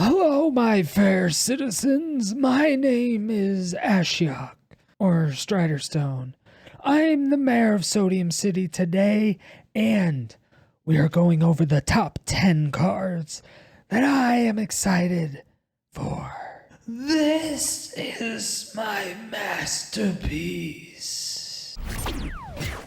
Hello, my fair citizens. My name is Ashyak, or Striderstone. I'm the mayor of Sodium City today, and we are going over the top 10 cards that I am excited for. This is my masterpiece.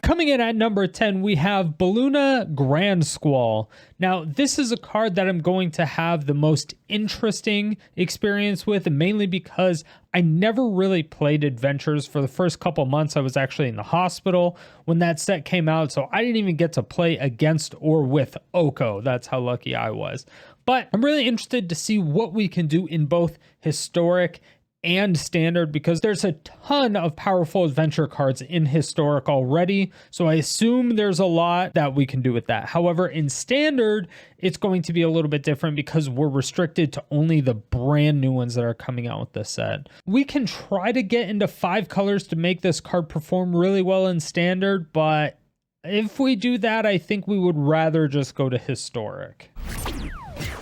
Coming in at number 10, we have Balluna Grand Squall. Now, this is a card that I'm going to have the most interesting experience with, mainly because I never really played Adventures. For the first couple months, I was actually in the hospital when that set came out, so I didn't even get to play against or with Oko. That's how lucky I was. But I'm really interested to see what we can do in both Historic and Standard, because there's a ton of powerful adventure cards in Historic already, so I assume there's a lot that we can do with that. However, in Standard, it's going to be a little bit different because we're restricted to only the brand new ones that are coming out with this set. We can try to get into 5 colors to make this card perform really well in Standard, but if we do that, I think we would rather just go to Historic.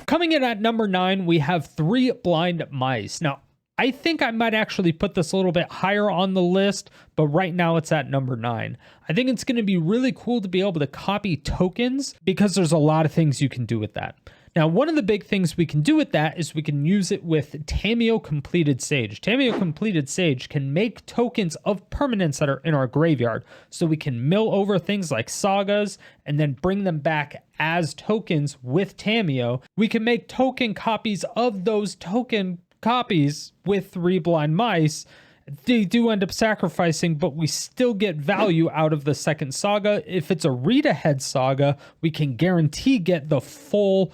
Coming in at number 9, we have 3 Blind Mice. Now, I think I might actually put this a little bit higher on the list, but right now it's at number 9. I think it's going to be really cool to be able to copy tokens because there's a lot of things you can do with that. Now, one of the big things we can do with that is we can use it with Tamiyo Completed Sage. Tamiyo Completed Sage can make tokens of permanents that are in our graveyard, so we can mill over things like sagas and then bring them back as tokens with Tamiyo. We can make token copies of those token copies with 3 Blind Mice. They do end up sacrificing, but we still get value out of the second saga. If it's a read-ahead saga, we can guarantee get the full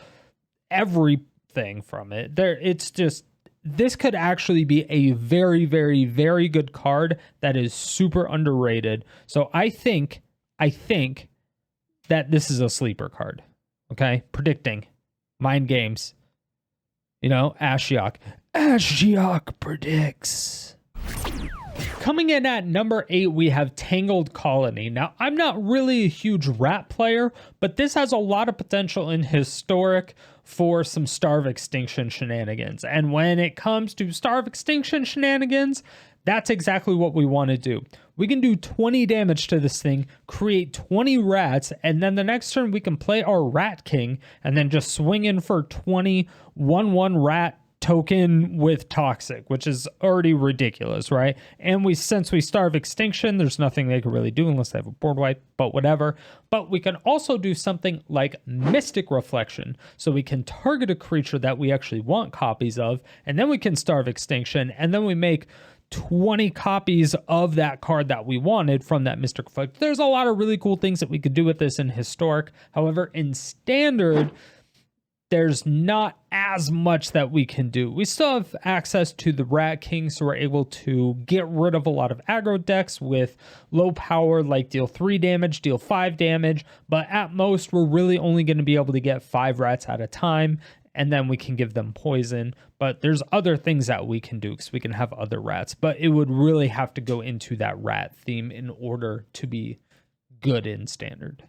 everything from it. This could actually be a very, very, very good card that is super underrated. So I think that this is a sleeper card. Okay, predicting, mind games. Ashyak. Ashyak predicts. Coming in at number 8, we have Tangled Colony. Now, I'm not really a huge rat player, but this has a lot of potential in Historic for some Starve Extinction shenanigans. And when it comes to Starve Extinction shenanigans, that's exactly what we want to do. We can do 20 damage to this thing, create 20 rats, and then the next turn we can play our Rat King and then just swing in for 20 1/1 rat token with Toxic, which is already ridiculous, right? And since we Starve Extinction, there's nothing they can really do unless they have a board wipe, but whatever. But we can also do something like Mystic Reflection, so we can target a creature that we actually want copies of, and then we can Starve Extinction, and then we make 20 copies of that card that we wanted from that Mystic Reflection. There's a lot of really cool things that we could do with this in Historic. However, in Standard, there's not as much that we can do. We still have access to the Rat King, so we're able to get rid of a lot of aggro decks with low power, like deal 3 damage, deal 5 damage, but at most, we're really only going to be able to get 5 rats at a time, and then we can give them poison. But there's other things that we can do, because we can have other rats, but it would really have to go into that rat theme in order to be good in Standard.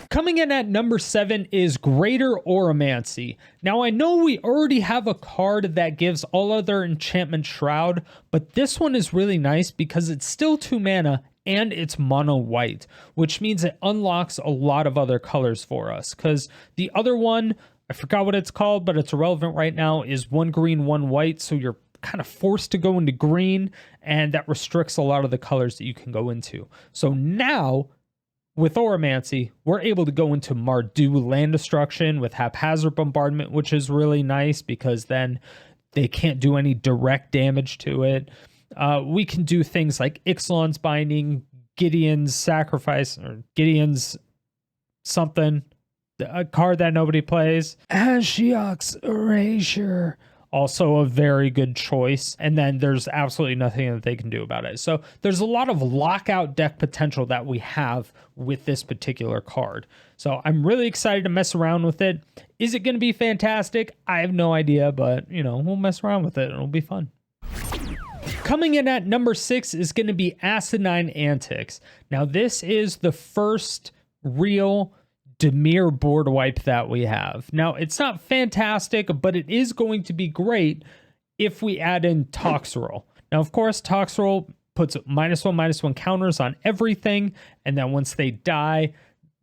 Coming in at number 7 is Greater Oromancy. Now, I know we already have a card that gives all other enchantment shroud, but this one is really nice because it's still 2 mana and it's mono white, which means it unlocks a lot of other colors for us. Because the other one, I forgot what it's called, but it's irrelevant right now, is 1 green, 1 white, so you're kind of forced to go into green, and that restricts a lot of the colors that you can go into. So now, with Oromancy, we're able to go into Mardu land destruction with haphazard bombardment, which is really nice because then they can't do any direct damage to it. We can do things like Ixalan's Binding, Gideon's Sacrifice, or Gideon's something, a card that nobody plays. Ashyak's Erasure. Also a very good choice. And then there's absolutely nothing that they can do about it. So there's a lot of lockout deck potential that we have with this particular card. So I'm really excited to mess around with it. Is it going to be fantastic? I have no idea, but we'll mess around with it. It'll be fun. Coming in at number 6 is going to be Asinine Antics. Now, this is the first real Dimir board wipe that we have. Now, it's not fantastic, but it is going to be great if we add in Toxrill. Now, of course, Toxrill puts -1/-1 counters on everything, and then once they die,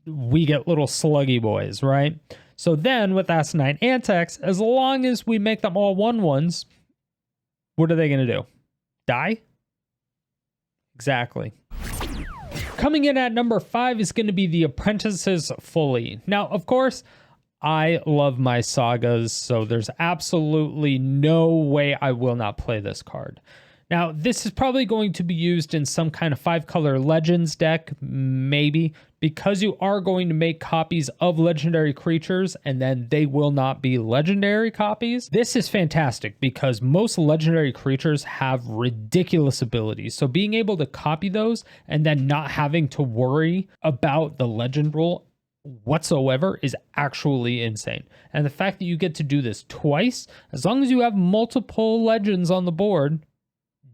we get little sluggy boys, right? So then with Asinine Antics, as long as we make them all 1/1s, what are they going to do? Die? Exactly. Coming in at number 5 is going to be the Apprentices Fully. Now, of course, I love my sagas, so there's absolutely no way I will not play this card. Now, this is probably going to be used in some kind of 5-color Legends deck, maybe, because you are going to make copies of legendary creatures, and then they will not be legendary copies. This is fantastic because most legendary creatures have ridiculous abilities. So being able to copy those and then not having to worry about the legend rule whatsoever is actually insane. And the fact that you get to do this twice, as long as you have multiple legends on the board,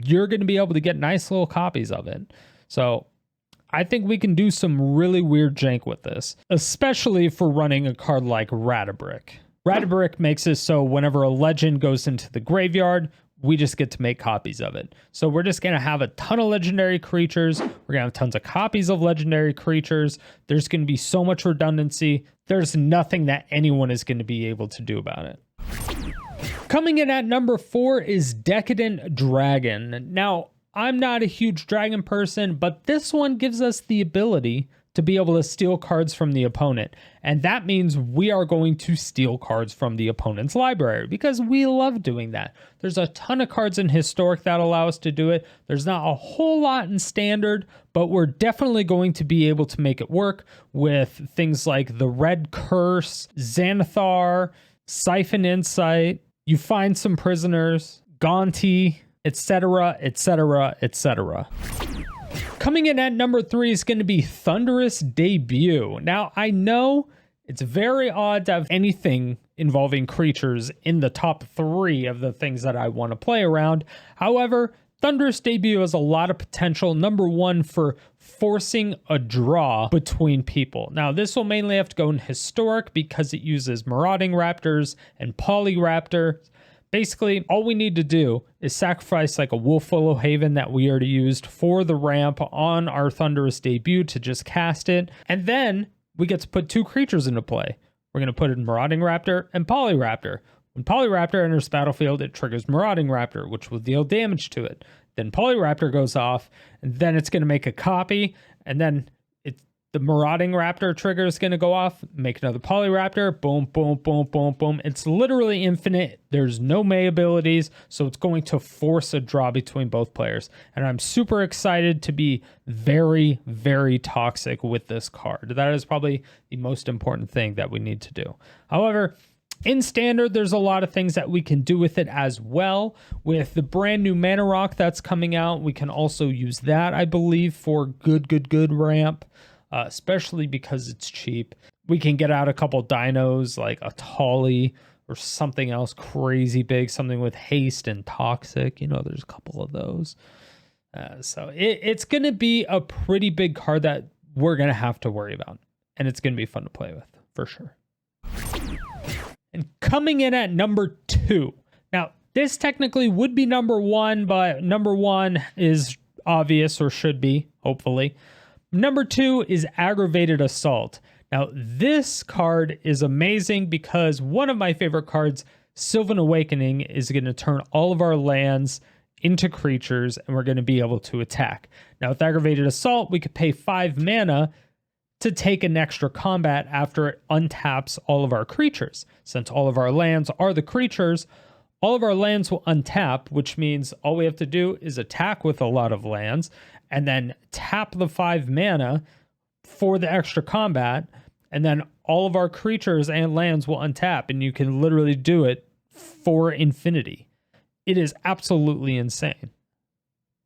you're going to be able to get nice little copies of it. So I think we can do some really weird jank with this, especially for running a card like Ratabrick. Ratabrick makes it so whenever a legend goes into the graveyard, we just get to make copies of it. So we're just going to have a ton of legendary creatures. We're going to have tons of copies of legendary creatures. There's going to be so much redundancy. There's nothing that anyone is going to be able to do about it. Coming in at number 4 is Decadent Dragon. Now, I'm not a huge dragon person, but this one gives us the ability to be able to steal cards from the opponent. And that means we are going to steal cards from the opponent's library because we love doing that. There's a ton of cards in Historic that allow us to do it. There's not a whole lot in Standard, but we're definitely going to be able to make it work with things like the Red Curse, Xanathar, Siphon Insight, You Find Some Prisoners, Gonti, etc., etc., etc. Coming in at number 3 is going to be Thunderous Debut. Now, I know it's very odd to have anything involving creatures in the top 3 of the things that I want to play around. However, Thunderous Debut has a lot of potential. Number 1, for forcing a draw between people. Now, this will mainly have to go in Historic because it uses Marauding Raptors and Polyraptor. Basically, all we need to do is sacrifice like a Wolfwillow Haven that we already used for the ramp on our Thunderous Debut to just cast it. And then we get to put 2 creatures into play. We're going to put in Marauding Raptor and Polyraptor. When Polyraptor enters the battlefield, it triggers Marauding Raptor, which will deal damage to it. Then Polyraptor goes off, and then it's going to make a copy, and then the Marauding Raptor trigger is going to go off, make another Polyraptor, boom, boom, boom, boom, boom. It's literally infinite. There's no May abilities, so it's going to force a draw between both players. And I'm super excited to be very, very toxic with this card. That is probably the most important thing that we need to do. However, in Standard, there's a lot of things that we can do with it as well. With the brand new Mana Rock that's coming out, we can also use that, I believe, for good ramp. Especially because it's cheap. We can get out a couple dinos like a Tolly or something else crazy big, something with haste and toxic. You know, there's a couple of those. So it's going to be a pretty big card that we're going to have to worry about. And it's going to be fun to play with, for sure. And coming in at number 2. Now, this technically would be number 1, but number 1 is obvious, or should be, hopefully. Number 2 is Aggravated Assault. Now, this card is amazing because one of my favorite cards, Sylvan Awakening, is going to turn all of our lands into creatures, and we're going to be able to attack. Now, with Aggravated Assault, we could pay 5 mana to take an extra combat after it untaps all of our creatures. Since all of our lands are the creatures, all of our lands will untap, which means all we have to do is attack with a lot of lands, and then tap the 5 mana for the extra combat, and then all of our creatures and lands will untap, and you can literally do it for infinity. It is absolutely insane.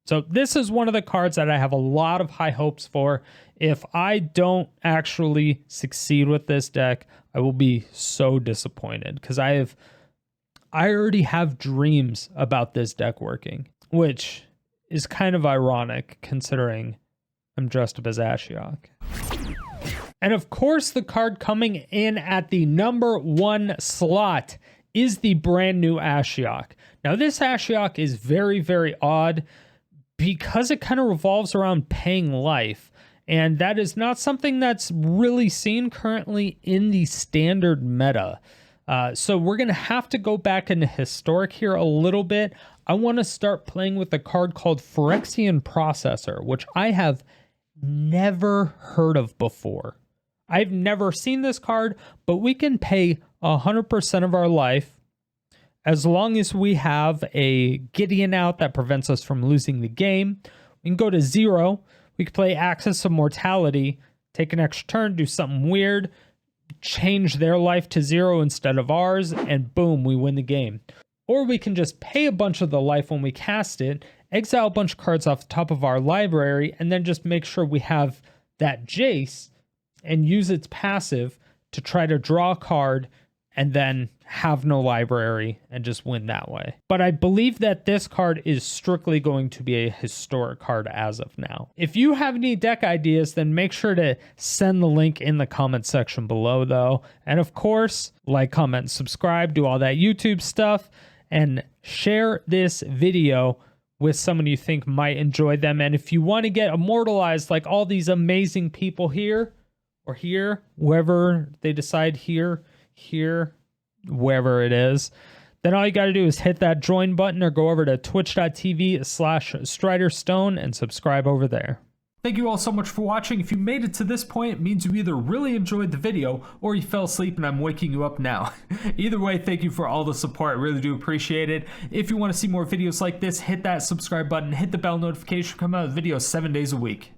So this is one of the cards that I have a lot of high hopes for. If I don't actually succeed with this deck, I will be so disappointed because I already have dreams about this deck working, which is kind of ironic considering I'm dressed up as Ashyak. And of course, the card coming in at the number 1 slot is the brand new Ashyak. Now, this Ashyak is very, very odd because it kind of revolves around paying life. And that is not something that's really seen currently in the standard meta. So we're going to have to go back into historic here a little bit. I want to start playing with a card called Phyrexian Processor, which I have never heard of before. I've never seen this card, but we can pay 100% of our life as long as we have a Gideon out that prevents us from losing the game. We can go to 0. We can play Access of Mortality, take an extra turn, do something weird, change their life to 0 instead of ours, and boom, we win the game. Or we can just pay a bunch of the life when we cast it, exile a bunch of cards off the top of our library, and then just make sure we have that Jace and use its passive to try to draw a card and then have no library and just win that way. But I believe that this card is strictly going to be a historic card as of now. If you have any deck ideas, then make sure to send the link in the comment section below though. And of course, like, comment, subscribe, do all that YouTube stuff, and share this video with someone you think might enjoy them. And if you want to get immortalized like all these amazing people here, or here, wherever they decide, here, wherever it is, then all you got to do is hit that join button or go over to twitch.tv/StriderStone and subscribe over there. Thank you all so much for watching. If you made it to this point, it means you either really enjoyed the video or you fell asleep and I'm waking you up now. Either way, thank you for all the support. I really do appreciate it. If you want to see more videos like this, hit that subscribe button, hit the bell notification, come out with videos 7 days a week.